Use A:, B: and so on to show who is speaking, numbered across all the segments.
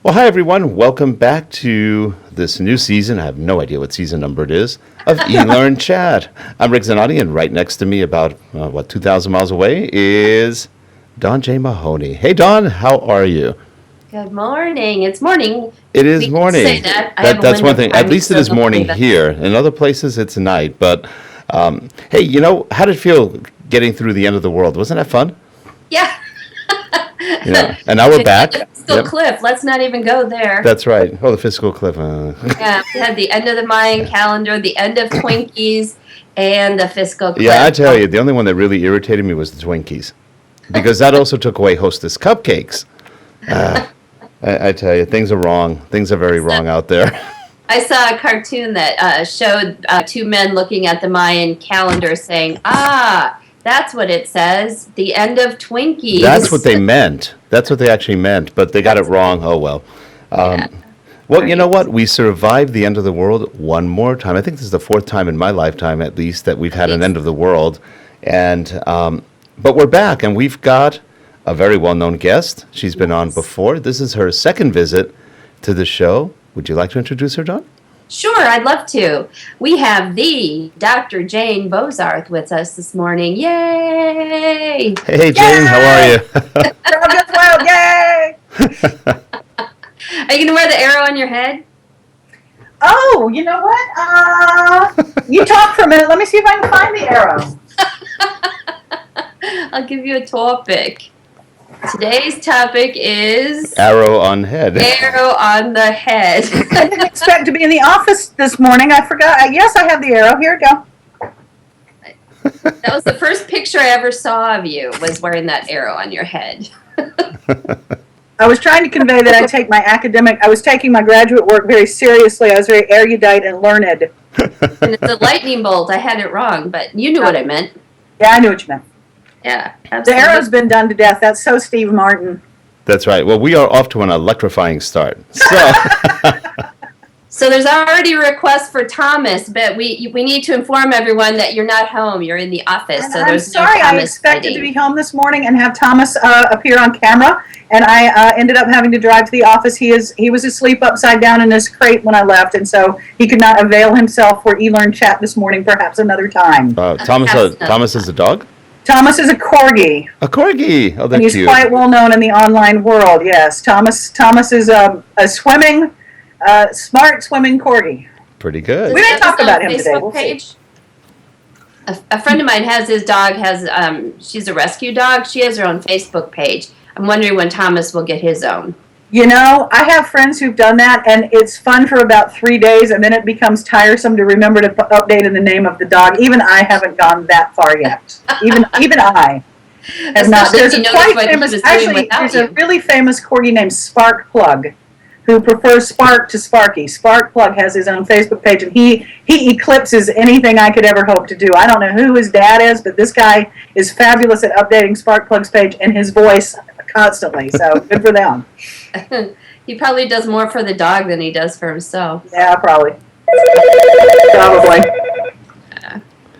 A: Well, hi, everyone. Welcome back to this new season. I have no idea what season number it is of eLearnChat. I'm Rick Zanotti, and right next to me, about, 2,000 miles away, is Dawn J. Mahoney. Hey, Dawn, how are you?
B: Good morning. It's morning.
A: It is
B: We can
A: morning.
B: say that.
A: That's one thing. At least it is morning
B: but
A: here. In other places, it's night. But, hey, how did it feel getting through the end of the world? Wasn't that fun?
B: Yeah.
A: Yeah. And now we're back.
B: The fiscal cliff. Let's not even go there.
A: That's right. Oh, the fiscal cliff.
B: Yeah, we had the end of the Mayan calendar, the end of Twinkies, and the fiscal cliff.
A: Yeah, I tell you, the only one that really irritated me was the Twinkies, because that also took away Hostess cupcakes. I tell you, things are wrong. Things are very wrong out there.
B: I saw a cartoon that showed two men looking at the Mayan calendar saying, that's what it says, the end of Twinkies.
A: That's what they meant. That's what they actually meant, but they got it wrong. Oh, well. Well, you know what? We survived the end of the world one more time. I think this is the fourth time in my lifetime, at least, that we've had an end of the world. And but we're back, and we've got a very well-known guest. She's been on before. This is her second visit to the show. Would you like to introduce her, Dawn?
B: Sure, I'd love to. We have the Dr. Jane Bozarth with us this morning. Yay!
A: Hey, Jane, how are you?
C: Well, yay!
B: Are you going to wear the arrow on your head?
C: Oh, you know what? You talk for a minute. Let me see if I can find the arrow.
B: I'll give you a topic. Today's topic is...
A: Arrow on head.
B: Arrow on the head.
C: I didn't expect to be in the office this morning. I forgot. Yes, I have the arrow. Here we go.
B: That was the first picture I ever saw of you, was wearing that arrow on your head.
C: I was trying to convey that I was taking my graduate work very seriously. I was very erudite and learned.
B: And it's a lightning bolt. I had it wrong, but you knew what I meant.
C: Yeah, I knew what you meant.
B: Yeah,
C: The
B: absolutely.
C: arrow's been done to death. That's so Steve Martin.
A: That's right. Well, we are off to an electrifying start.
B: So there's already a request for Thomas, but we need to inform everyone that you're not home. You're in the office.
C: And
B: So
C: I'm
B: there's
C: sorry,
B: no
C: I
B: Thomas
C: expected to
B: fighting.
C: be home this morning and have Thomas appear on camera, and I ended up having to drive to the office. He was asleep upside down in his crate when I left, and so he could not avail himself for eLearnChat this morning, perhaps another time.
A: Thomas is a dog?
C: Thomas is a corgi,
A: A corgi. Oh,
C: and
A: that's
C: he's
A: cute.
C: quite well known in the online world, yes. Thomas is a smart swimming corgi.
A: Pretty good.
C: We didn't talk
B: Does
C: about
B: he have
C: him
B: a
C: today.
B: Facebook
C: We'll see.
B: page? A friend of mine has his dog, she's a rescue dog. She has her own Facebook page. I'm wondering when Thomas will get his own.
C: You know, I have friends who've done that, and it's fun for about 3 days, and then it becomes tiresome to remember to update in the name of the dog. Even I haven't gone that far yet. Even I have not.
B: Especially if
C: There's
B: you
C: a
B: notice
C: quite
B: what he
C: famous,
B: was doing
C: actually,
B: without
C: there's
B: you.
C: a really famous corgi named Spark Plug, who prefers Spark to Sparky. Spark Plug has his own Facebook page, and he eclipses anything I could ever hope to do. I don't know who his dad is, but this guy is fabulous at updating Spark Plug's page and his voice constantly, so good for them.
B: He probably does more for the dog than he does for himself.
C: Yeah, probably. Probably.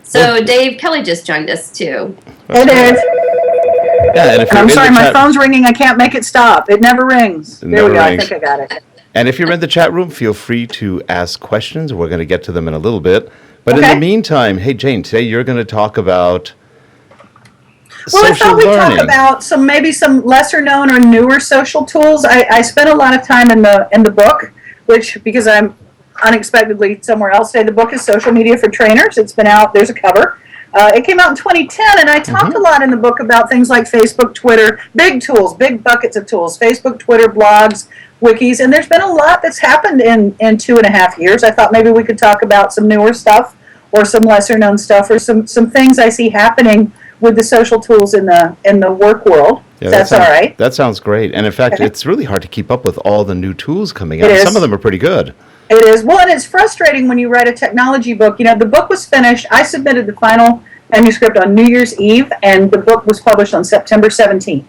B: So Dave Kelly just joined us too.
C: It is.
A: Yeah, and if
C: And
A: you're
C: I'm
A: in
C: sorry,
A: the
C: my
A: chat,
C: phone's ringing. I can't make it stop. It never rings.
A: It
C: There we
A: never
C: go.
A: rings.
C: I think I got it.
A: and if you're in the chat room, feel free to ask questions. We're going to get to them in a little bit. But in
C: Okay.
A: the meantime, hey, Jane, today you're going to talk about
C: Well, I
A: social
C: thought we'd
A: learning.
C: talk about maybe some lesser known or newer social tools. I spent a lot of time in the book, which, because I'm unexpectedly somewhere else today, the book is Social Media for Trainers. It's been out. There's a cover. It came out in 2010, and I talked a lot in the book about things like Facebook, Twitter, big tools, big buckets of tools, Facebook, Twitter, blogs, wikis, and there's been a lot that's happened in 2.5 years. I thought maybe we could talk about some newer stuff or some lesser known stuff or some things I see happening with the social tools in the work world.
A: Yeah,
C: That's all right.
A: That sounds great. And in fact, it's really hard to keep up with all the new tools coming out.
C: It is.
A: Some of them are pretty good.
C: It is. Well, and it's frustrating when you write a technology book. You know, the book was finished. I submitted the final manuscript on New Year's Eve, and the book was published on September 17th.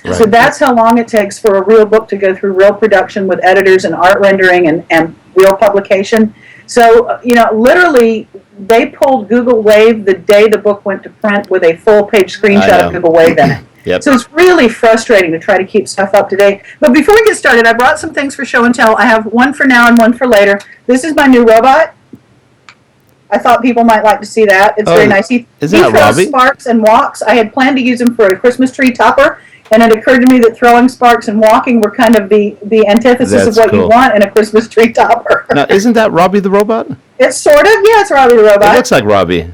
A: Right.
C: So that's how long it takes for a real book to go through real production with editors and art rendering and real publication. So, you know, literally, they pulled Google Wave the day the book went to print with a full-page screenshot of Google Wave in it.
A: Yep.
C: So it's really frustrating to try to keep stuff up to date. But before we get started, I brought some things for show and tell. I have one for now and one for later. This is my new robot. I thought people might like to see that. It's very nice. He
A: isn't that
C: throws
A: Robbie?
C: sparks and walks. I had planned to use him for a Christmas tree topper, and it occurred to me that throwing sparks and walking were kind of the antithesis of
A: That's
C: what you
A: cool.
C: want in a Christmas tree topper.
A: Now, isn't that Robbie the robot?
C: It's sort of, yeah, it's Robbie the robot.
A: It looks like Robbie.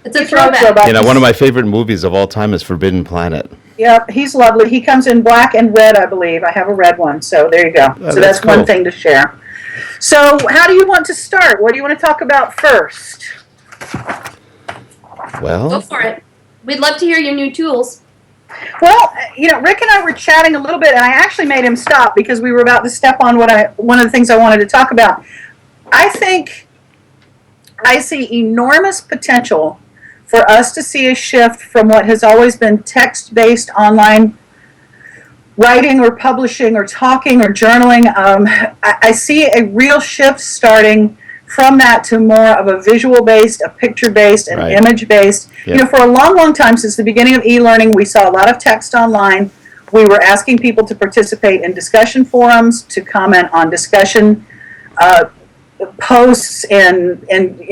B: It's a
C: It's Robbie the
B: throwback.
C: robot.
A: One of my favorite movies of all time is Forbidden Planet.
C: Yep, he's lovely. He comes in black and red, I believe. I have a red one, so there you go. So
A: that's
C: that's one
A: cool.
C: thing to share. So how do you want to start? What do you want to talk about first?
B: Go
A: Well,
B: for it. We'd love to hear your new tools.
C: Well, Rick and I were chatting a little bit, and I actually made him stop because we were about to step on one of the things I wanted to talk about. I think I see enormous potential for us to see a shift from what has always been text-based online writing or publishing or talking or journaling. I see a real shift starting from that to more of a visual-based, a picture-based, an
A: Right.
C: image-based.
A: Yep.
C: For a long, long time, since the beginning of e-learning, we saw a lot of text online. We were asking people to participate in discussion forums, to comment on discussion posts in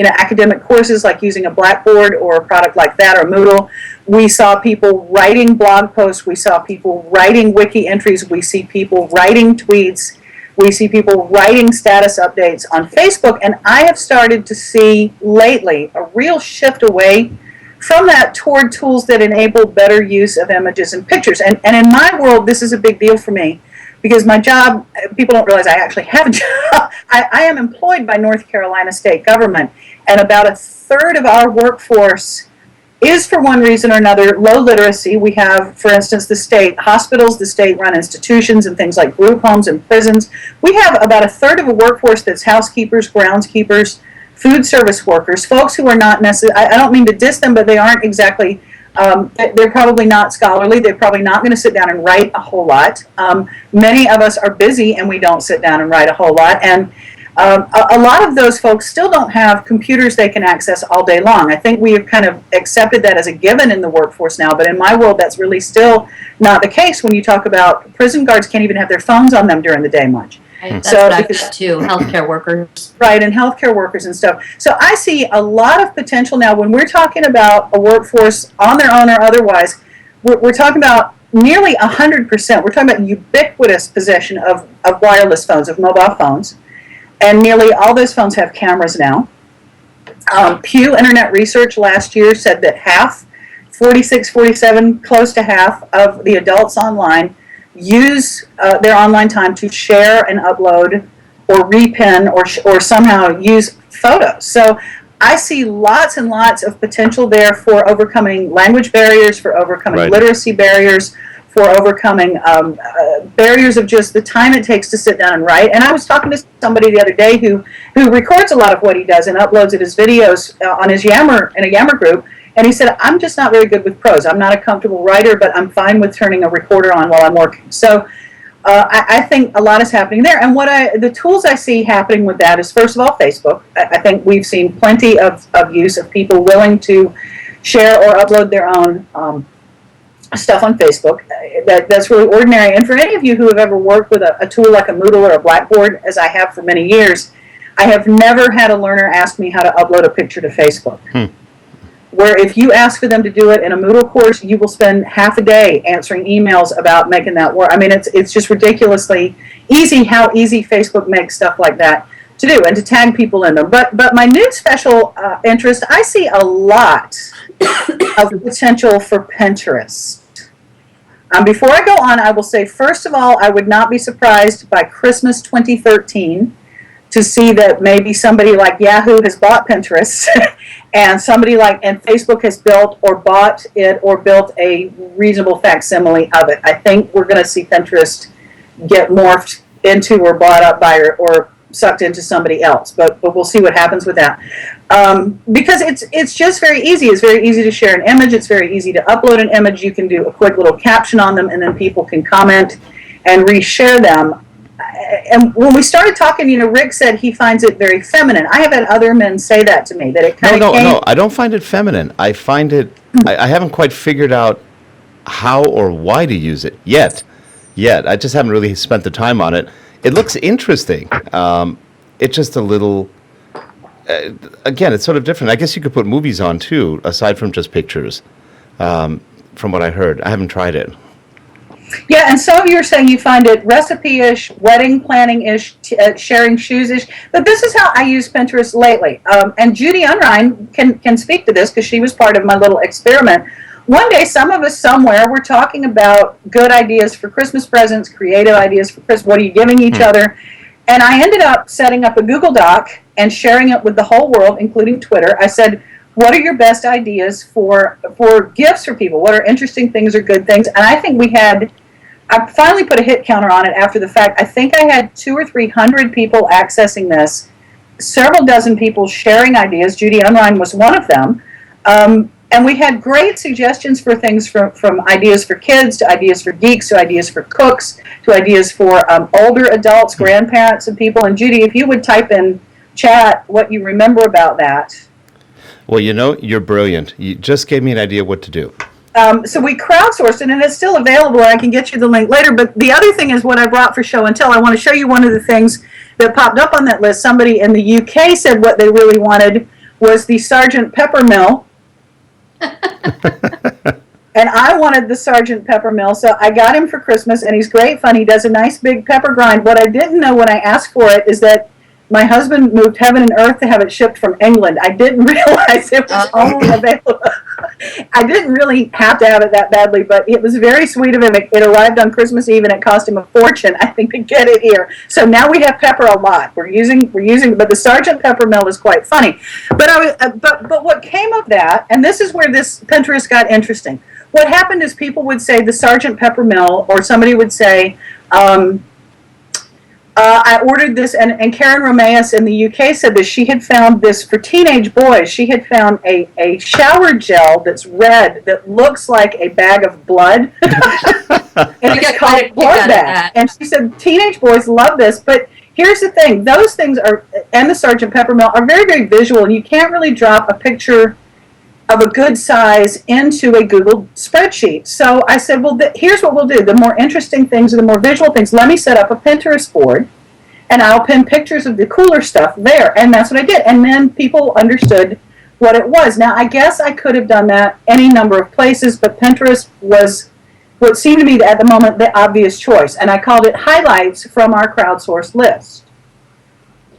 C: academic courses, like using a Blackboard or a product like that, or Moodle. We saw people writing blog posts. We saw people writing wiki entries. We see people writing tweets. We see people writing status updates on Facebook. And I have started to see lately a real shift away from that toward tools that enable better use of images and pictures. And in my world, this is a big deal for me, because my job, people don't realize I actually have a job. I am employed by North Carolina state government, and about a third of our workforce is, for one reason or another, low literacy. We have, for instance, the state hospitals, the state-run institutions, and things like group homes and prisons. We have about a third of a workforce that's housekeepers, groundskeepers, food service workers, folks who are not necessarily, I don't mean to diss them, but they aren't exactly, they're probably not scholarly. They're probably not going to sit down and write a whole lot. Many of us are busy and we don't sit down and write a whole lot. And a lot of those folks still don't have computers they can access all day long. I think we have kind of accepted that as a given in the workforce now, but in my world that's really still not the case when you talk about prison guards can't even have their phones on them during the day much.
B: Right? That's
C: So,
B: what I've
C: because-
B: got too. Healthcare workers.
C: Right, and healthcare workers and stuff. So I see a lot of potential now when we're talking about a workforce on their own or otherwise. We're talking about nearly 100%. We're talking about ubiquitous possession of wireless phones, of mobile phones. And nearly all those phones have cameras now. Pew Internet Research last year said that half, 46, 47, close to half of the adults online use their online time to share and upload or repin or somehow use photos. So I see lots and lots of potential there for overcoming language barriers, for overcoming
A: Right.
C: literacy barriers, for overcoming barriers of just the time it takes to sit down and write. And I was talking to somebody the other day who records a lot of what he does and uploads it as videos on his Yammer, in a Yammer group. And he said, I'm just not very good with prose. I'm not a comfortable writer, but I'm fine with turning a recorder on while I'm working. So I think a lot is happening there. And the tools I see happening with that is, first of all, Facebook. I think we've seen plenty of use of people willing to share or upload their own stuff on Facebook. That's really ordinary. And for any of you who have ever worked with a tool like a Moodle or a Blackboard, as I have for many years, I have never had a learner ask me how to upload a picture to Facebook. Where if you ask for them to do it in a Moodle course, you will spend half a day answering emails about making that work. I mean, it's just ridiculously easy how easy Facebook makes stuff like that to do and to tag people in them. But my new special interest, I see a lot of potential for Pinterest. Before I go on, I will say, first of all, I would not be surprised by Christmas 2013 to see that maybe somebody like Yahoo has bought Pinterest and and Facebook has built or bought it or built a reasonable facsimile of it. I think we're going to see Pinterest get morphed into or bought up by or sucked into somebody else, but we'll see what happens with that. Because it's just very easy. It's very easy to share an image. It's very easy to upload an image. You can do a quick little caption on them, and then people can comment and reshare them. And when we started talking, Rick said he finds it very feminine. I have had other men say that to me, that it kind of
A: No, I don't find it feminine. I find it, I haven't quite figured out how or why to use it yet. I just haven't really spent the time on it. It looks interesting. It's just a little. Again, it's sort of different. I guess you could put movies on too, aside from just pictures. From what I heard, I haven't tried it.
C: Yeah, and some of you are saying you find it recipe-ish, wedding planning-ish, sharing shoes-ish. But this is how I use Pinterest lately. And Judy Unrein can speak to this because she was part of my little experiment. One day, some of us somewhere were talking about good ideas for Christmas presents, creative ideas for Christmas. What are you giving each other? And I ended up setting up a Google Doc and sharing it with the whole world, including Twitter. I said, what are your best ideas for gifts for people? What are interesting things or good things? And I think I finally put a hit counter on it after the fact. I think I had 200 or 300 people accessing this, several dozen people sharing ideas. Judy Unrein was one of them. And we had great suggestions for things from ideas for kids to ideas for geeks to ideas for cooks to ideas for older adults, grandparents, and people. And Judy, if you would type in chat what you remember about that.
A: Well, you're brilliant. You just gave me an idea what to do.
C: So we crowdsourced it, and it's still available. I can get you the link later. But the other thing is what I brought for show and tell. I want to show you one of the things that popped up on that list. Somebody in the UK said what they really wanted was the Sergeant Pepper Mill. And I wanted the Sergeant Pepper Mill, so I got him for Christmas, and he's great fun. He does a nice big pepper grind. What I didn't know when I asked for it is that my husband moved heaven and earth to have it shipped from England. I didn't realize it was only available. I didn't really have to have it that badly, but it was very sweet of him. It arrived on Christmas Eve, and it cost him a fortune, I think, to get it here. So now we have pepper a lot. We're using, but the Sergeant Pepper Mill is quite funny. But what came of that, and this is where this Pinterest got interesting. What happened is people would say the Sergeant Pepper Mill, or somebody would say, I ordered this, and Karen Romeus in the UK said that she had found this for teenage boys. She had found a shower gel that's red that looks like a bag of blood. And it's called Blood Bag. And she said teenage boys love this, but here's the thing. Those things are, and the Sergeant Pepper Mill, are very, very visual, and you can't really drop a picture of a good size into a Google spreadsheet. So I said, well, here's what we'll do. The more interesting things or the more visual things, let me set up a Pinterest board, and I'll pin pictures of the cooler stuff there. And that's what I did. And then people understood what it was. Now, I guess I could have done that any number of places, but Pinterest was what seemed to me at the moment the obvious choice. And I called it Highlights from our crowdsourced list.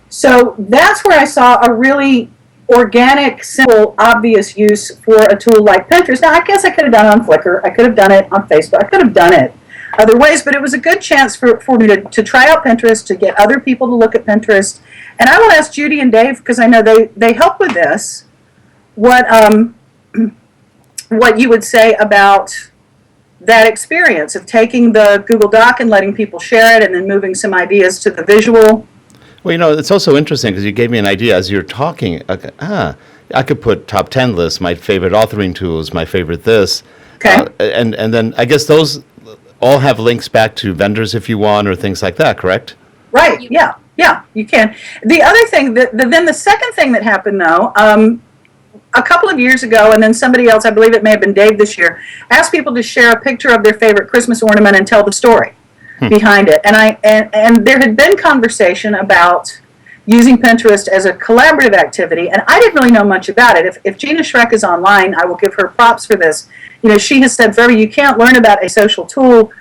C: So that's where I saw a really organic, simple, obvious use for a tool like Pinterest. Now, I guess I could have done it on Flickr. I could have done it on Facebook. I could have done it other ways, but it was a good chance for me to try out Pinterest, to get other people to look at Pinterest. And I will ask Judy and Dave, because I know they help with this, what you would say about that experience of taking the Google Doc and letting people share it and then moving some ideas to the visual.
A: Well, it's also interesting because you gave me an idea as you're talking. I could put top 10 lists, my favorite authoring tools, my favorite this.
C: Okay.
A: And then I guess those all have links back to vendors if you want or things like that, correct?
C: Right, yeah, you can. The other thing, then the second thing that happened though, a couple of years ago, and then somebody else, I believe it may have been Dave this year, asked people to share a picture of their favorite Christmas ornament and tell the story behind it. And there had been conversation about using Pinterest as a collaborative activity, and I didn't really know much about it. If Gina Schreck is online, I will give her props for this. She has said forever, you can't learn about a social tool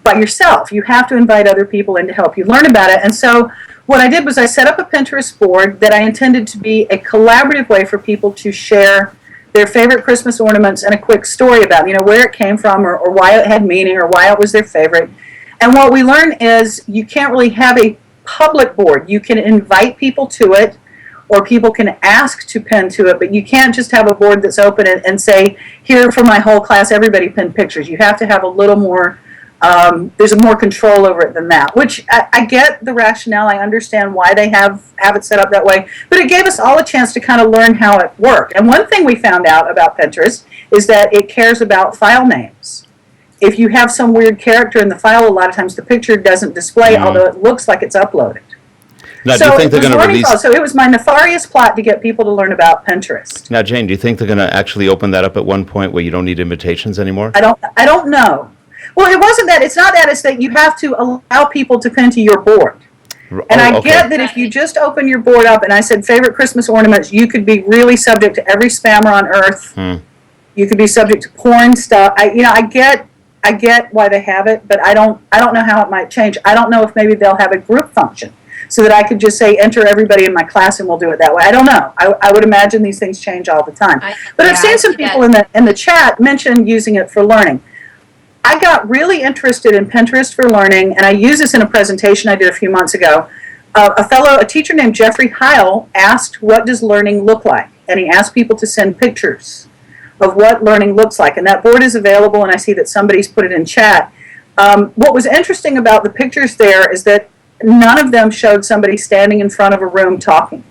C: by yourself. You have to invite other people in to help you learn about it. And so what I did was I set up a Pinterest board that I intended to be a collaborative way for people to share their favorite Christmas ornaments and a quick story about, where it came from or why it had meaning or why it was their favorite. And what we learned is you can't really have a public board. You can invite people to it, or people can ask to pin to it, but you can't just have a board that's open and say, here for my whole class, everybody pin pictures. You have to have a little more, there's more control over it than that, which I get the rationale. I understand why they have it set up that way, but it gave us all a chance to kind of learn how it worked. And one thing we found out about Pinterest is that it cares about file names. If you have some weird character in the file, a lot of times the picture doesn't display, although it looks like it's uploaded.
A: Now, do you think they're going to release?
C: So it was my nefarious plot to get people to learn about Pinterest.
A: Now, Jane, do you think they're going to actually open that up at one point where you don't need invitations anymore?
C: I don't know. Well, it wasn't that. It's not that. It's that you have to allow people to pin to your board. And I get that if you just open your board up and I said favorite Christmas ornaments, you could be really subject to every spammer on earth. You could be subject to porn stuff. I get why they have it, but I don't know how it might change. I don't know if maybe they'll have a group function so that I could just say enter everybody in my class and we'll do it that way. I don't know. I would imagine these things change all the time. But I've seen some people in the chat mention using it for learning. I got really interested in Pinterest for learning, and I used this in a presentation I did a few months ago. A teacher named Jeffrey Heil asked, what does learning look like? And he asked people to send pictures of what learning looks like. And that board is available, and I see that somebody's put it in chat. What was interesting about the pictures there is that none of them showed somebody standing in front of a room talking.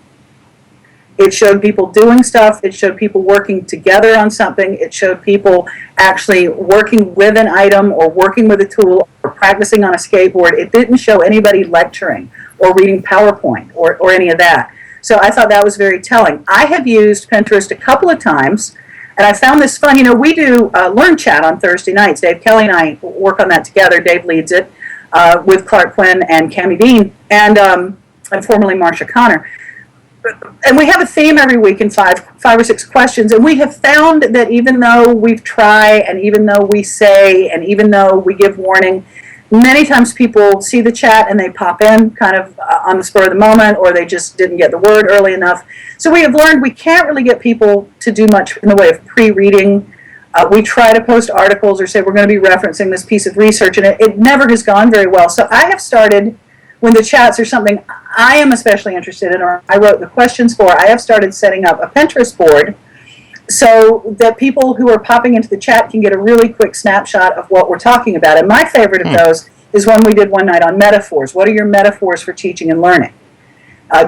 C: It showed people doing stuff. It showed people working together on something. It showed people actually working with an item or working with a tool or practicing on a skateboard. It didn't show anybody lecturing or reading PowerPoint or any of that. So I thought that was very telling. I have used Pinterest a couple of times, and I found this fun. We do ELearnChat on Thursday nights. Dave Kelly and I work on that together. Dave leads it with Clark Quinn and Cammie Bean and formerly Marsha Connor. And we have a theme every week in five or six questions, and we have found that even though we try, and even though we say, and even though we give warning, many times people see the chat and they pop in kind of on the spur of the moment, or they just didn't get the word early enough. So we have learned we can't really get people to do much in the way of pre-reading. We try to post articles or say we're going to be referencing this piece of research, and it never has gone very well. So I have started, when the chats are something I am especially interested in, or I wrote the questions for, I have started setting up a Pinterest board so that people who are popping into the chat can get a really quick snapshot of what we're talking about. And my favorite of those is one we did one night on metaphors. What are your metaphors for teaching and learning?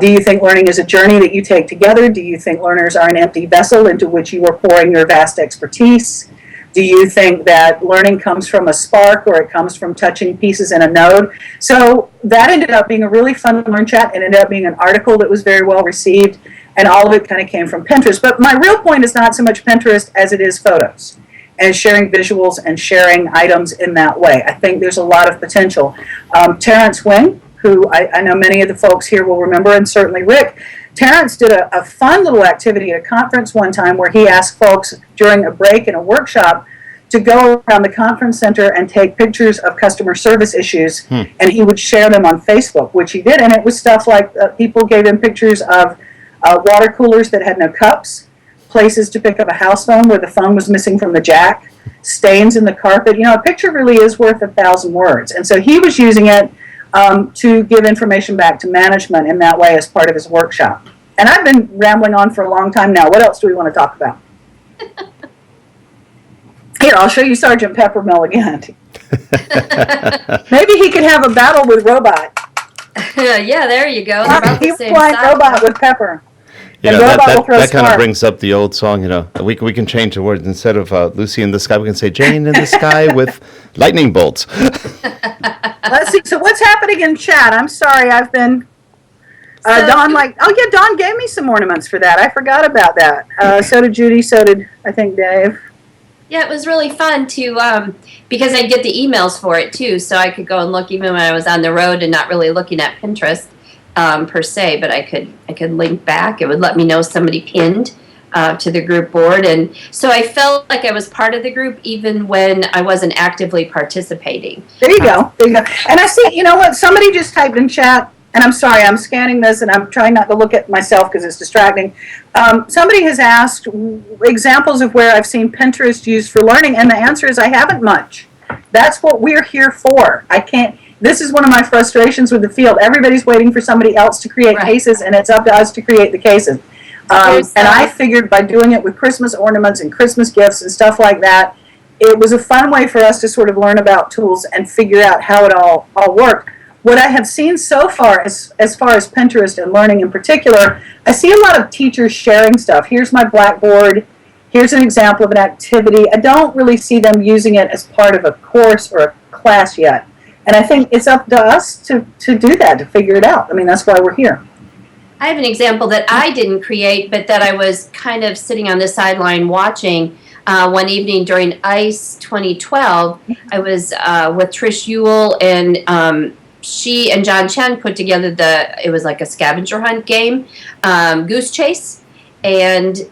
C: Do you think learning is a journey that you take together? Do you think learners are an empty vessel into which you are pouring your vast expertise? Do you think that learning comes from a spark, or it comes from touching pieces in a node? So that ended up being a really fun ELearnChat. It ended up being an article that was very well received, and all of it kind of came from Pinterest. But my real point is not so much Pinterest as it is photos and sharing visuals and sharing items in that way. I think there's a lot of potential. Terrence Wing, who I know many of the folks here will remember, and certainly Rick, Terrence did a fun little activity at a conference one time where he asked folks during a break in a workshop to go around the conference center and take pictures of customer service issues, and he would share them on Facebook, which he did. And it was stuff like people gave him pictures of water coolers that had no cups, places to pick up a house phone where the phone was missing from the jack, stains in the carpet. A picture really is worth 1,000 words. And so he was using it to give information back to management in that way as part of his workshop. And I've been rambling on for a long time now. What else do we want to talk about? Here, I'll show you Sergeant Peppermill again. Maybe he could have a battle with Robot.
B: Yeah, there you go. They're about
C: He
B: the
C: was
B: same
C: flying
B: size.
C: Robot with Pepper.
A: That kind of brings up the old song, we can change the words. Instead of Lucy in the sky, we can say Jane in the sky with lightning bolts.
C: Let's see. So what's happening in chat? I'm sorry, I've been... Dawn, Dawn gave me some ornaments for that. I forgot about that. So did Judy, so did, I think, Dave.
B: Yeah, it was really fun to, because I get the emails for it too, so I could go and look even when I was on the road and not really looking at Pinterest per se, but I could link back. It would let me know somebody pinned to the group board, and so I felt like I was part of the group even when I wasn't actively participating.
C: There you go. And I see, you know what, somebody just typed in chat, and I'm sorry, I'm scanning this and I'm trying not to look at myself because it's distracting. Somebody has asked examples of where I've seen Pinterest used for learning, and the answer is I haven't much. That's what we're here for. This is one of my frustrations with the field. Everybody's waiting for somebody else to create cases, and it's up to us to create the cases. And I figured by doing it with Christmas ornaments and Christmas gifts and stuff like that, it was a fun way for us to sort of learn about tools and figure out how it all worked. What I have seen so far, as far as Pinterest and learning in particular, I see a lot of teachers sharing stuff. Here's my Blackboard. Here's an example of an activity. I don't really see them using it as part of a course or a class yet. And I think it's up to us to do that, to figure it out. I mean, that's why we're here.
B: I have an example that I didn't create, but that I was kind of sitting on the sideline watching. One evening during ICE 2012, I was with Trish Ewell, and she and John Chen put together it was like a scavenger hunt game, Goose Chase, and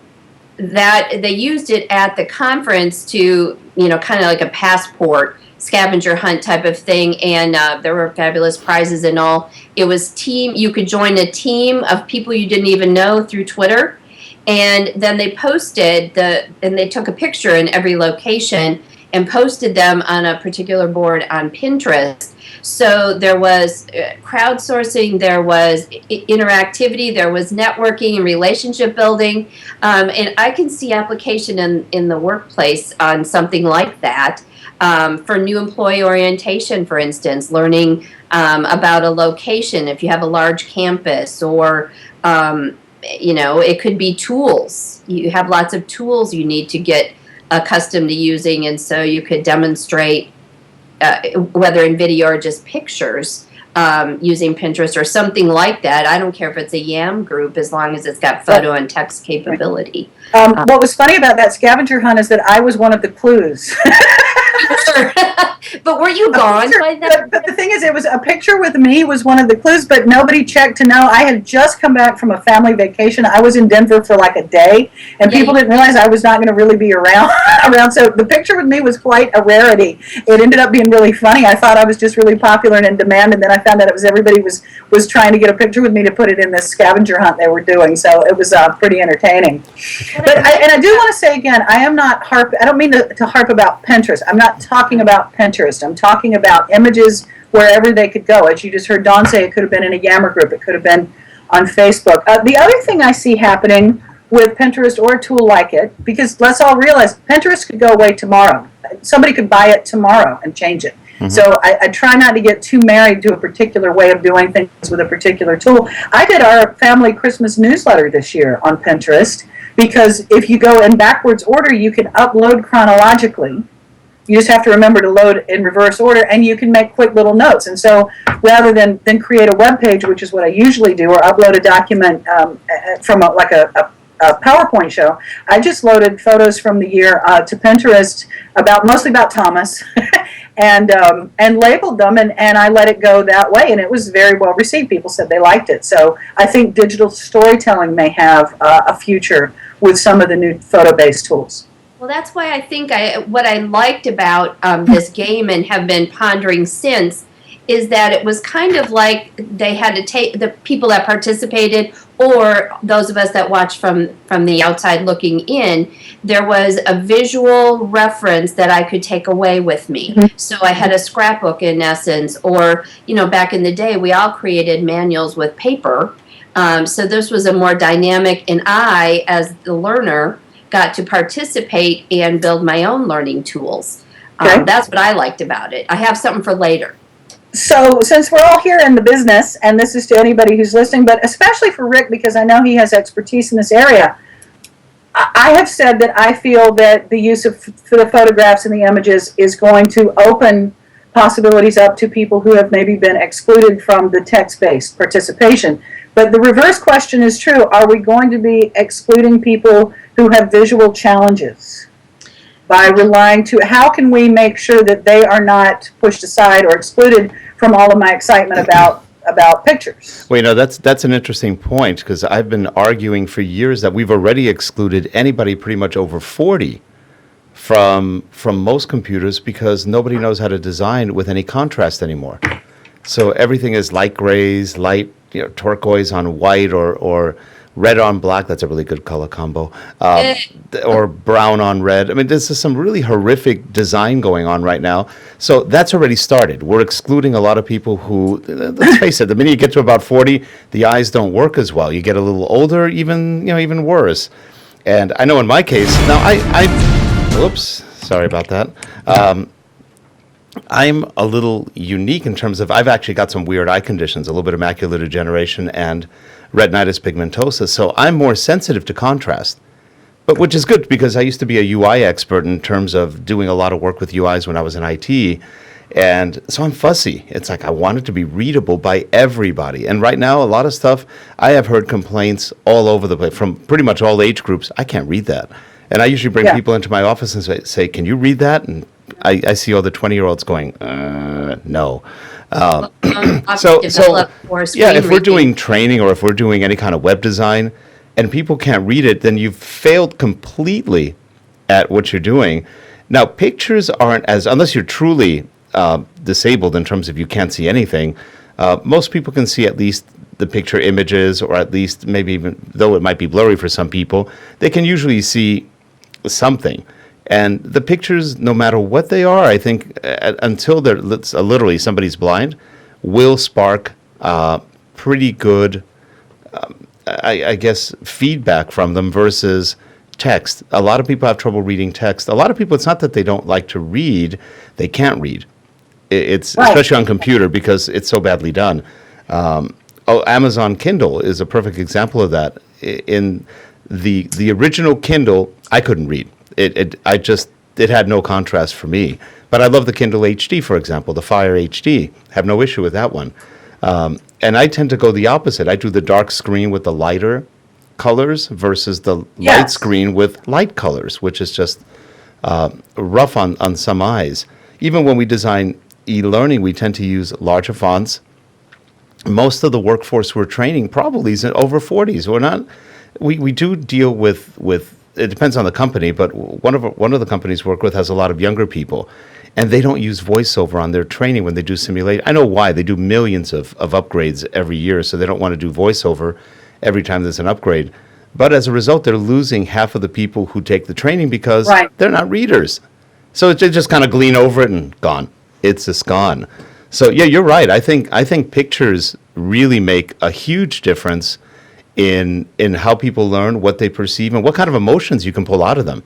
B: that they used it at the conference to, kind of like a passport scavenger hunt type of thing, and there were fabulous prizes and all. It was you could join a team of people you didn't even know through Twitter, and then they posted and they took a picture in every location and posted them on a particular board on Pinterest. So there was crowdsourcing, there was interactivity, there was networking and relationship building, and I can see application in the workplace on something like that. For new employee orientation, for instance, learning about a location, if you have a large campus, or, it could be tools. You have lots of tools you need to get accustomed to using, and so you could demonstrate, whether in video or just pictures, using Pinterest or something like that. I don't care if it's a YAM group, as long as it's got photo and text capability.
C: What was funny about that scavenger hunt is that I was one of the clues.
B: But were you gone by then?
C: But the thing is, it was a picture with me was one of the clues, but nobody checked to know. I had just come back from a family vacation. I was in Denver for like a day, and people didn't realize I was not going to really be around. So the picture with me was quite a rarity. It ended up being really funny. I thought I was just really popular and in demand, and then I found out everybody was trying to get a picture with me to put it in this scavenger hunt they were doing. So it was pretty entertaining. But I do want to say again, I don't mean to harp about Pinterest. I'm not talking about Pinterest. I'm talking about images wherever they could go. As you just heard Dawn say, it could have been in a Yammer group. It could have been on Facebook. The other thing I see happening with Pinterest or a tool like it, because let's all realize Pinterest could go away tomorrow. Somebody could buy it tomorrow and change it. Mm-hmm. So I try not to get too married to a particular way of doing things with a particular tool. I did our family Christmas newsletter this year on Pinterest, because if you go in backwards order, you can upload chronologically. You just have to remember to load in reverse order, and you can make quick little notes. And so rather than create a web page, which is what I usually do, or upload a document from a PowerPoint show, I just loaded photos from the year to Pinterest, mostly about Thomas, and labeled them, and I let it go that way, and it was very well received. People said they liked it. So I think digital storytelling may have a future with some of the new photo-based tools.
B: Well, that's why I think what I liked about this game, and have been pondering since, is that it was kind of like they had to take the people that participated, or those of us that watched from the outside looking in, there was a visual reference that I could take away with me. Mm-hmm. So I had a scrapbook in essence, or, back in the day, we all created manuals with paper. So this was a more dynamic, and I, as the learner, got to participate and build my own learning tools. Okay. That's what I liked about it. I have something for later.
C: So since we're all here in the business, and this is to anybody who's listening, but especially for Rick, because I know he has expertise in this area, I have said that I feel that the use of the photographs and the images is going to open possibilities up to people who have maybe been excluded from the text-based participation. But the reverse question is true. Are we going to be excluding people who have visual challenges by relying to, how can we make sure that they are not pushed aside or excluded from all of my excitement about pictures?
A: Well, that's an interesting point, because I've been arguing for years that we've already excluded anybody pretty much over 40 from most computers, because nobody knows how to design with any contrast anymore. So everything is light grays, light turquoise on white, or red on black. That's a really good color combo. Or brown on red. I mean, this is some really horrific design going on right now. So that's already started. We're excluding a lot of people who, let's face it, the minute you get to about 40, the eyes don't work as well. You get a little older, even worse. And I know in my case, now whoops, sorry about that. I'm a little unique in terms of, I've actually got some weird eye conditions, a little bit of macular degeneration and retinitis pigmentosa, so I'm more sensitive to contrast, but which is good, because I used to be a UI expert in terms of doing a lot of work with UIs when I was in IT, And so I'm fussy. It's like I want it to be readable by everybody. And right now, a lot of stuff, I have heard complaints all over the place from pretty much all age groups. I can't read that. And I usually bring people into my office and say, can you read that? And I see all the 20-year-olds going, no. So if we're doing training or if we're doing any kind of web design and people can't read it, then you've failed completely at what you're doing. Now, pictures aren't unless you're truly disabled in terms of you can't see anything. Most people can see at least the picture images, or at least maybe even, though it might be blurry for some people, they can usually see something. And the pictures, no matter what they are, I think until they're literally somebody's blind, will spark pretty good, I guess, feedback from them versus text. A lot of people have trouble reading text. A lot of people, it's not that they don't like to read, they can't read. It's especially on computer because it's so badly done. Amazon Kindle is a perfect example of that. In the original Kindle, I couldn't read. It had no contrast for me. But I love the Kindle HD, for example, the Fire HD. Have no issue with that one. And I tend to go the opposite. I do the dark screen with the lighter colors versus the light screen with light colors, which is just rough on some eyes. Even when we design e-learning, we tend to use larger fonts. Most of the workforce we're training probably is over 40s. We do deal with it depends on the company, but one of the companies we work with has a lot of younger people, and they don't use voiceover on their training when they do simulation. I know why. They do millions of upgrades every year, so they don't want to do voiceover every time there's an upgrade. But as a result, they're losing half of the people who take the training because they're not readers. So they just kind of glean over it and gone. It's just gone. So yeah, you're right. I think pictures really make a huge difference in how people learn, what they perceive, and what kind of emotions you can pull out of them.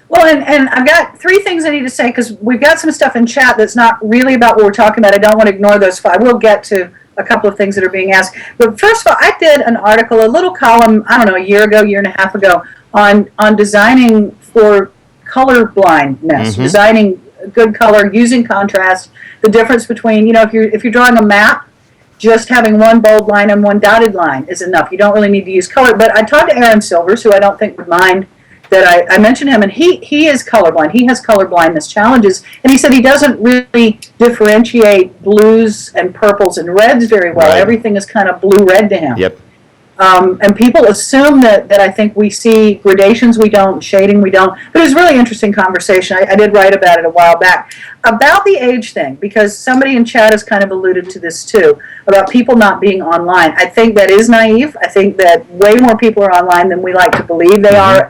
C: Well, and I've got 3 things I need to say because we've got some stuff in chat that's not really about what we're talking about. I don't want to ignore those 5. We'll get to a couple of things that are being asked. But first of all, I did an article, a little column, I don't know, a year and a half ago, on designing for color blindness, designing good color, using contrast, the difference between, if you're drawing a map, just having one bold line and one dotted line is enough. You don't really need to use color. But I talked to Aaron Silvers, who I don't think would mind that I mentioned him, and he is colorblind. He has color blindness challenges, and he said he doesn't really differentiate blues and purples and reds very well.
A: Right.
C: Everything is kind of blue-red to him.
A: Yep.
C: And people assume that I think we see gradations, we don't, shading, we don't. But it was a really interesting conversation. I did write about it a while back. About the age thing, because somebody in chat has kind of alluded to this too, about people not being online. I think that is naive. I think that way more people are online than we like to believe they are.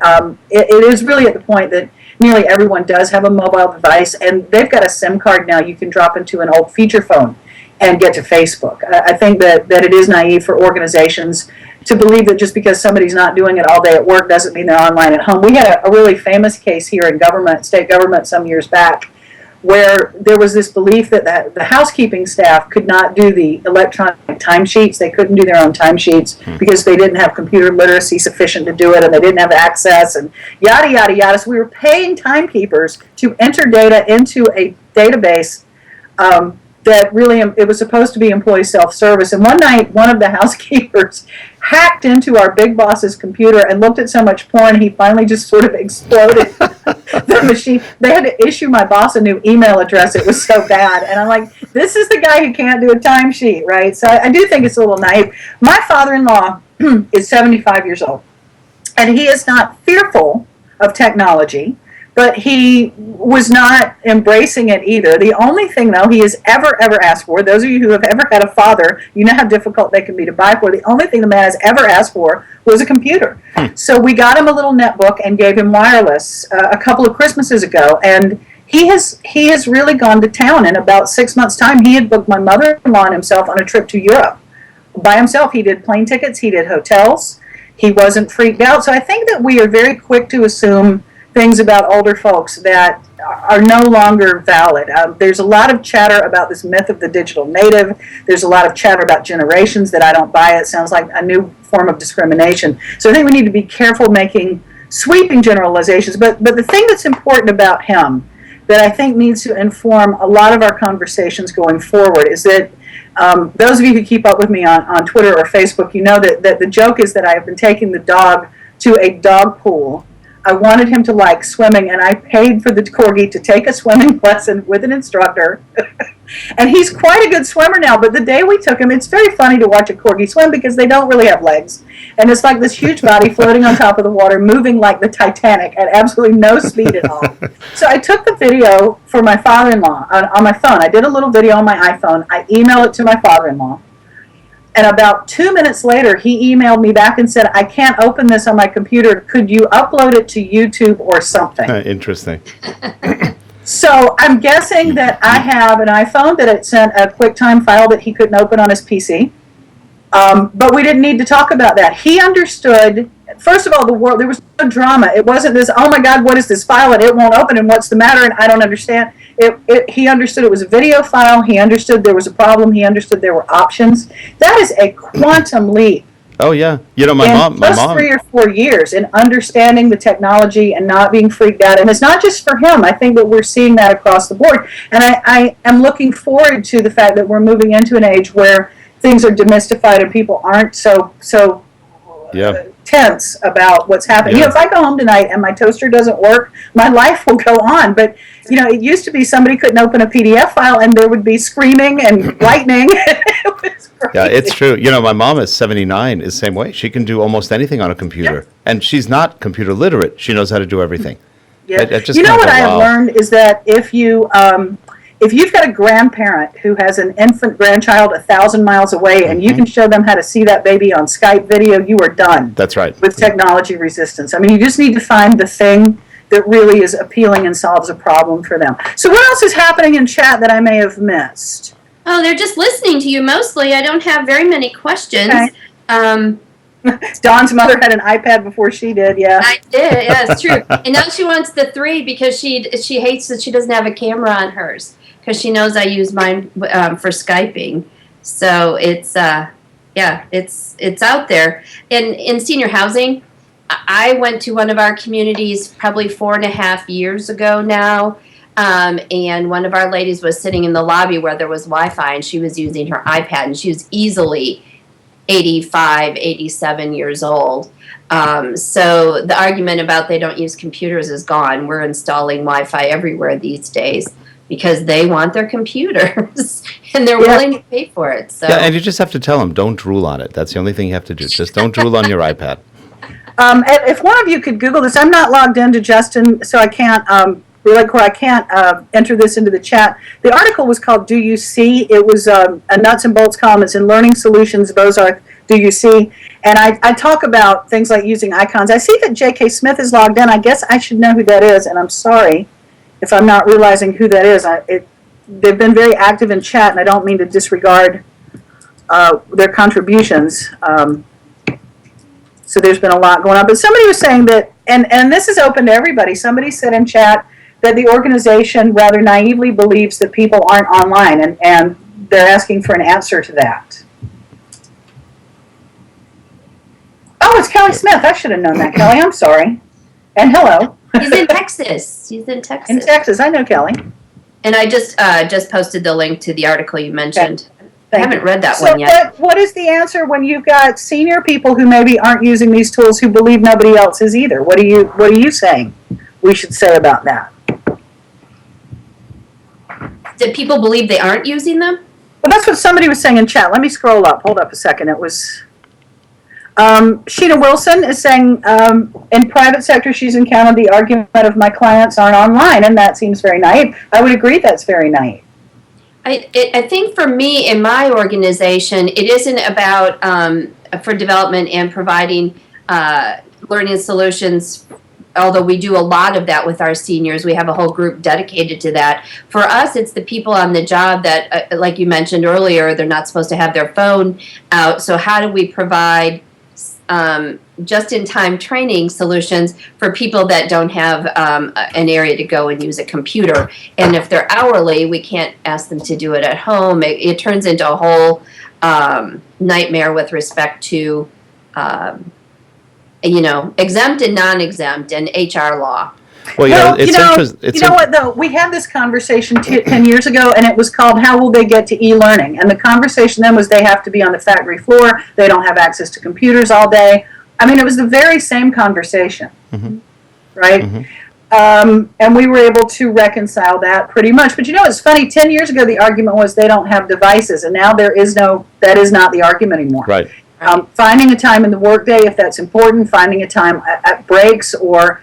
C: It is really at the point that nearly everyone does have a mobile device, and they've got a SIM card now you can drop into an old feature phone and get to Facebook. I think that it is naive for organizations to believe that just because somebody's not doing it all day at work doesn't mean they're online at home. We had a really famous case here in state government some years back, where there was this belief that the housekeeping staff could not do the electronic timesheets. They couldn't do their own timesheets because they didn't have computer literacy sufficient to do it, and they didn't have access, and yada, yada, yada. So we were paying timekeepers to enter data into a database that really, it was supposed to be employee self-service. And one night, one of the housekeepers hacked into our big boss's computer and looked at so much porn, he finally just sort of exploded the machine. They had to issue my boss a new email address. It was so bad. And I'm like, this is the guy who can't do a timesheet, right? So I do think it's a little naive. My father-in-law is 75 years old, and he is not fearful of technology, but he was not embracing it either. The only thing, though, he has ever asked for, those of you who have ever had a father, you know how difficult they can be to buy for. The only thing the man has ever asked for was a computer. So we got him a little netbook and gave him wireless a couple of Christmases ago, and he has really gone to town. In about 6 months' time, he had booked my mother-in-law and himself on a trip to Europe. By himself, he did plane tickets, he did hotels, he wasn't freaked out. So I think that we are very quick to assume things about older folks that are no longer valid. There's a lot of chatter about this myth of the digital native. There's a lot of chatter about generations that I don't buy. It sounds like a new form of discrimination. So I think we need to be careful making sweeping generalizations. But the thing that's important about him, that I think needs to inform a lot of our conversations going forward is that those of you who keep up with me on Twitter or Facebook, you know that the joke is that I have been taking the dog to a dog pool. I wanted him to like swimming, and I paid for the corgi to take a swimming lesson with an instructor. And he's quite a good swimmer now, but the day we took him, it's very funny to watch a corgi swim because they don't really have legs. And it's like this huge body floating on top of the water, moving like the Titanic at absolutely no speed at all. So I took the video for my father-in-law on my phone. I did a little video on my iPhone. I emailed it to my father-in-law. And about 2 minutes later, he emailed me back and said, I can't open this on my computer. Could you upload it to YouTube or something?
A: Interesting.
C: So I'm guessing that I have an iPhone that it sent a QuickTime file that he couldn't open on his PC. But we didn't need to talk about that. He understood, first of all, there was no drama. It wasn't this, oh my God, what is this file and it won't open and what's the matter and I don't understand. He understood it was a video file. He understood there was a problem. He understood there were options. That is a quantum leap.
A: Oh yeah, you know my mom.
C: 3 or 4 years in understanding the technology and not being freaked out. And it's not just for him. I think that we're seeing that across the board. And I am looking forward to the fact that we're moving into an age where things are demystified and people aren't so tense about what's happening.
A: Yeah.
C: If I go home tonight and my toaster doesn't work, my life will go on. But it used to be somebody couldn't open a PDF file and there would be screaming and lightning. It was crazy.
A: Yeah, it's true. My mom is 79, is the same way. She can do almost anything on a computer.
C: Yes.
A: And she's not computer literate. She knows how to do everything.
C: Yeah.
A: It just
C: What I have
A: wow.
C: learned is that if you've got a grandparent who has an infant grandchild 1,000 miles away and you can show them how to see that baby on Skype video, you are done.
A: That's right.
C: With technology resistance. I mean, you just need to find the thing that really is appealing and solves a problem for them. So what else is happening in chat that I may have missed?
B: Oh, they're just listening to you mostly. I don't have very many questions.
C: Okay. Dawn's mother had an iPad before she did, yeah.
B: I did, yeah, it's true. And now she wants the 3 because she hates that she doesn't have a camera on hers because she knows I use mine for Skyping. So it's it's out there. In senior housing, I went to one of our communities probably 4.5 years ago now, and one of our ladies was sitting in the lobby where there was Wi-Fi, and she was using her iPad, and she was easily 85, 87 years old. So the argument about they don't use computers is gone. We're installing Wi-Fi everywhere these days because they want their computers and they're willing to pay for it. So.
A: Yeah, and you just have to tell them, don't drool on it. That's the only thing you have to do. Just don't drool on your iPad.
C: If one of you could Google this, I'm not logged into Justin, so I can't enter this into the chat. The article was called "Do You See?" It was a nuts and bolts column. It's in Learning Solutions, Bozarth. Do you see? And I talk about things like using icons. I see that J.K. Smith is logged in. I guess I should know who that is, and I'm sorry if I'm not realizing who that is. They've been very active in chat, and I don't mean to disregard their contributions. So there's been a lot going on. But somebody was saying that, and this is open to everybody, somebody said in chat that the organization rather naively believes that people aren't online, and they're asking for an answer to that. Oh, it's Kelly Smith. I should have known that, Kelly. I'm sorry. And hello.
B: He's in Texas. He's in Texas.
C: In Texas. I know Kelly.
B: And I just posted the link to the article you mentioned. I haven't read that
C: So
B: one yet.
C: what is the answer when you've got senior people who maybe aren't using these tools who believe nobody else is either? What are you saying we should say about that?
B: Did people believe they aren't using them?
C: Well, that's what somebody was saying in chat. Let me scroll up. Hold up a second. It was Sheena Wilson is saying in private sector she's encountered the argument of my clients aren't online, and that seems very naive. I would agree that's very naive.
B: I think for me in my organization, it isn't about for development and providing learning solutions, although we do a lot of that with our seniors. We have a whole group dedicated to that. For us, it's the people on the job that, like you mentioned earlier, they're not supposed to have their phone out. So how do we provide just-in-time training solutions for people that don't have an area to go and use a computer? And if they're hourly, we can't ask them to do it at home. It turns into a whole nightmare with respect to, exempt and non-exempt and HR law.
A: Well,
C: You know what though? We had this conversation 10 years ago, and it was called "How will they get to e-learning?" And the conversation then was they have to be on the factory floor. They don't have access to computers all day. I mean, it was the very same conversation, right? And we were able to reconcile that pretty much. But you know, it's funny. 10 years ago, the argument was they don't have devices, and now that is not the argument anymore.
A: Right.
C: Finding a time in the workday, if that's important, finding a time at breaks or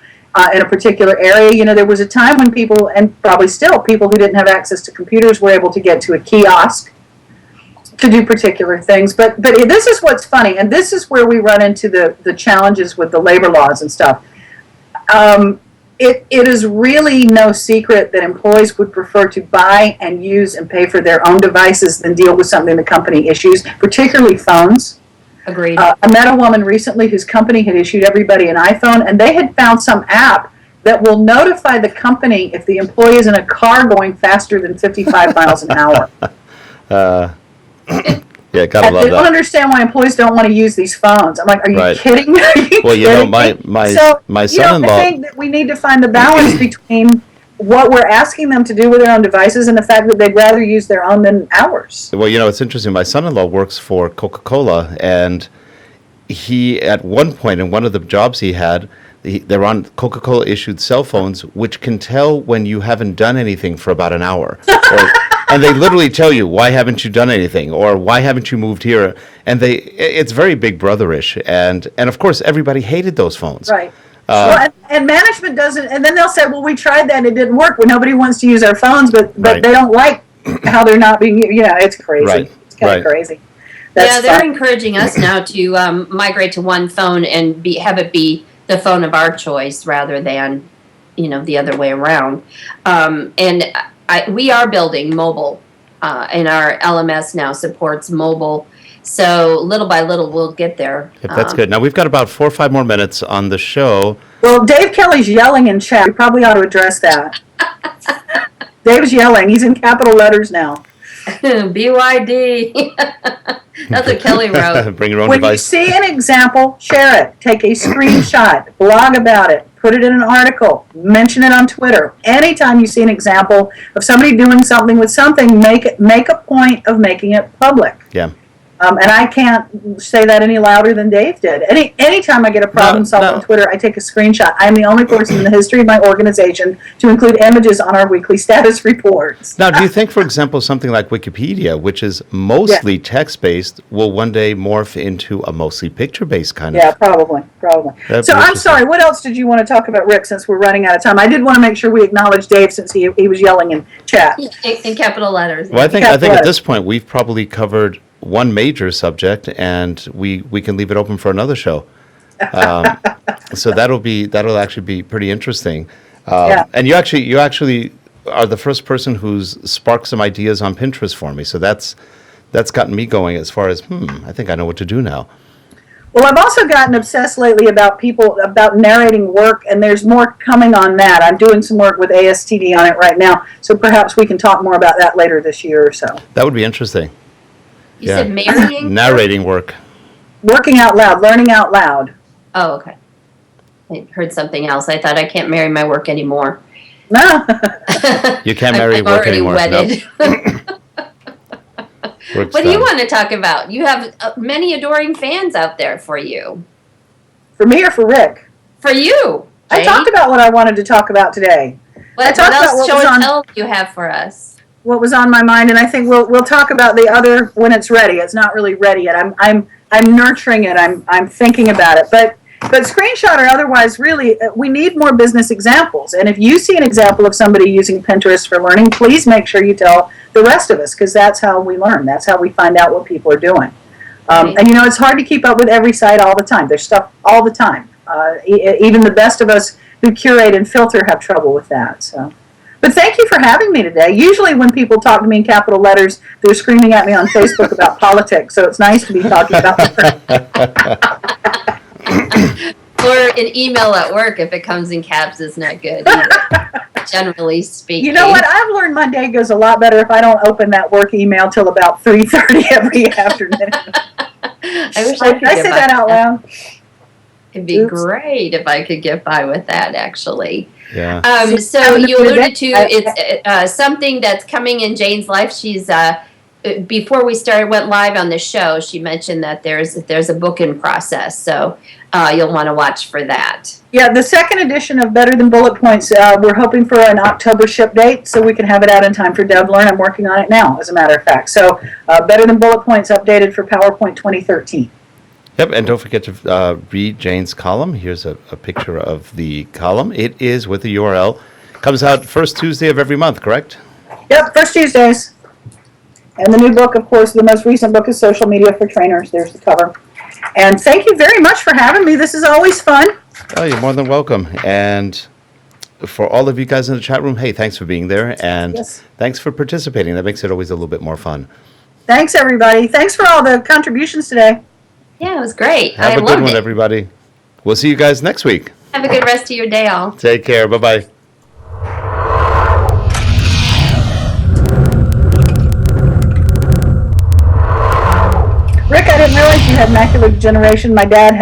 C: in a particular area. You know, there was a time when people, and probably still, people who didn't have access to computers were able to get to a kiosk to do particular things. But this is what's funny, and this is where we run into the challenges with the labor laws and stuff. It is really no secret that employees would prefer to buy and use and pay for their own devices than deal with something the company issues, particularly phones.
B: Agreed.
C: I met a woman recently whose company had issued everybody an iPhone, and they had found some app that will notify the company if the employee is in a car going faster than 55 miles an hour.
A: Yeah, gotta love
C: They don't
A: that.
C: understand why employees don't want to use these phones. I'm like, are you
A: Right.
C: kidding me? Are you
A: Well, you know,
C: kidding
A: my
C: me? So,
A: my
C: I
A: son-in-law.
C: think that we need to find the balance between what we're asking them to do with their own devices and the fact that they'd rather use their own than ours.
A: Well, you know, it's interesting. My son-in-law works for Coca-Cola, and he, at one point in one of the jobs he had, they're on Coca-Cola issued cell phones, which can tell when you haven't done anything for about an hour. And they literally tell you, why haven't you done anything? Or why haven't you moved here? And it's very Big Brother-ish. And of course, everybody hated those phones.
C: Right. Well, and management doesn't, and then they'll say, well, we tried that and it didn't work. Well, nobody wants to use our phones, but
A: Right.
C: they don't like how they're not being, it's crazy.
A: Right.
C: It's kind
A: Right.
C: of crazy.
B: Yeah,
C: That's
B: they're
C: fun.
B: encouraging us now to migrate to one phone and have it be the phone of our choice rather than, the other way around. And we are building mobile, and our LMS now supports mobile. So little by little, we'll get there.
A: If that's good. Now, we've got about 4 or 5 more minutes on the show.
C: Well, Dave Kelly's yelling in chat. We probably ought to address that. Dave's yelling. He's in capital letters now.
B: BYD. That's what Kelly wrote.
A: Bring your own
C: When
A: device.
C: you see an example, share it. Take a screenshot. Blog about it. Put it in an article. Mention it on Twitter. Anytime you see an example of somebody doing something with something, make a point of making it public.
A: Yeah.
C: And I can't say that any louder than Dave did. Anytime I get a problem solved on Twitter, I take a screenshot. I'm the only person in the history of my organization to include images on our weekly status reports.
A: Now, do you think, for example, something like Wikipedia, which is mostly text-based, will one day morph into a mostly picture-based kind of?
C: Yeah, probably.
A: That'd
C: So
A: be
C: I'm
A: interesting.
C: sorry, what else did you want to talk about, Rick, since we're running out of time? I did want to make sure we acknowledge Dave since he was yelling in chat.
B: In capital letters.
A: Well, I think at this point we've probably covered one major subject, and we can leave it open for another show. So that'll actually be pretty interesting.
C: Yeah.
A: And you actually are the first person who's sparked some ideas on Pinterest for me. So that's gotten me going as far as I think I know what to do now.
C: Well, I've also gotten obsessed lately about narrating work, and there's more coming on that. I'm doing some work with ASTD on it right now, so perhaps we can talk more about that later this year or so.
A: That would be interesting.
B: You said marrying?
A: Narrating work.
C: Working out loud, learning out loud.
B: Oh, okay. I heard something else. I thought I can't marry my work anymore.
C: No.
A: You can't marry
B: I'm
A: work
B: already
A: anymore.
B: wedded.
A: Work's
B: What do you
A: done.
B: want to talk about? You have many adoring fans out there for you.
C: For me or for Rick?
B: For you.
C: I
B: Jane.
C: talked about what I wanted to talk about today.
B: What
C: talked about
B: else
C: what
B: show
C: was
B: and
C: on-
B: tell do you have for us?
C: What was on my mind, and I think we'll talk about the other when it's ready. It's not really ready yet. I'm nurturing it. I'm thinking about it. But screenshot or otherwise, really, we need more business examples. And if you see an example of somebody using Pinterest for learning, please make sure you tell the rest of us, because that's how we learn. That's how we find out what people are doing. And it's hard to keep up with every site all the time. There's stuff all the time. Even the best of us who curate and filter have trouble with that. So. But thank you for having me today. Usually when people talk to me in capital letters, they're screaming at me on Facebook about politics, so it's nice to be talking about
B: Or an email at work, if it comes in caps, is not good either, generally speaking.
C: You know what? I've learned my day goes a lot better if I don't open that work email till about 3:30 every afternoon.
B: I wish I could
C: Did I
B: get
C: say
B: by
C: that out loud?
B: It'd be
C: Oops.
B: great if I could get by with that, actually.
A: Yeah.
B: So you alluded to it's something that's coming in Jane's life. She's before we went live on the show, she mentioned that there's a book in process. So you'll want to watch for that.
C: Yeah, the second edition of Better Than Bullet Points, we're hoping for an October ship date so we can have it out in time for DevLearn. I'm working on it now, as a matter of fact. So Better Than Bullet Points updated for PowerPoint 2013.
A: Yep, and don't forget to read Jane's column. Here's a picture of the column. It is with the URL. Comes out first Tuesday of every month, correct?
C: Yep, first Tuesdays. And the new book, of course, the most recent book is Social Media for Trainers. There's the cover. And thank you very much for having me. This is always fun.
A: Oh, you're more than welcome. And for all of you guys in the chat room, hey, thanks for being there. And thanks for participating. That makes it always a little bit more fun.
C: Thanks, everybody. Thanks for all the contributions today.
B: Yeah, it was great.
A: Have a good one, everybody. We'll see you guys next week.
B: Have a good rest of your day, all.
A: Take care. Bye-bye.
C: Rick, I didn't realize you had macular degeneration. My dad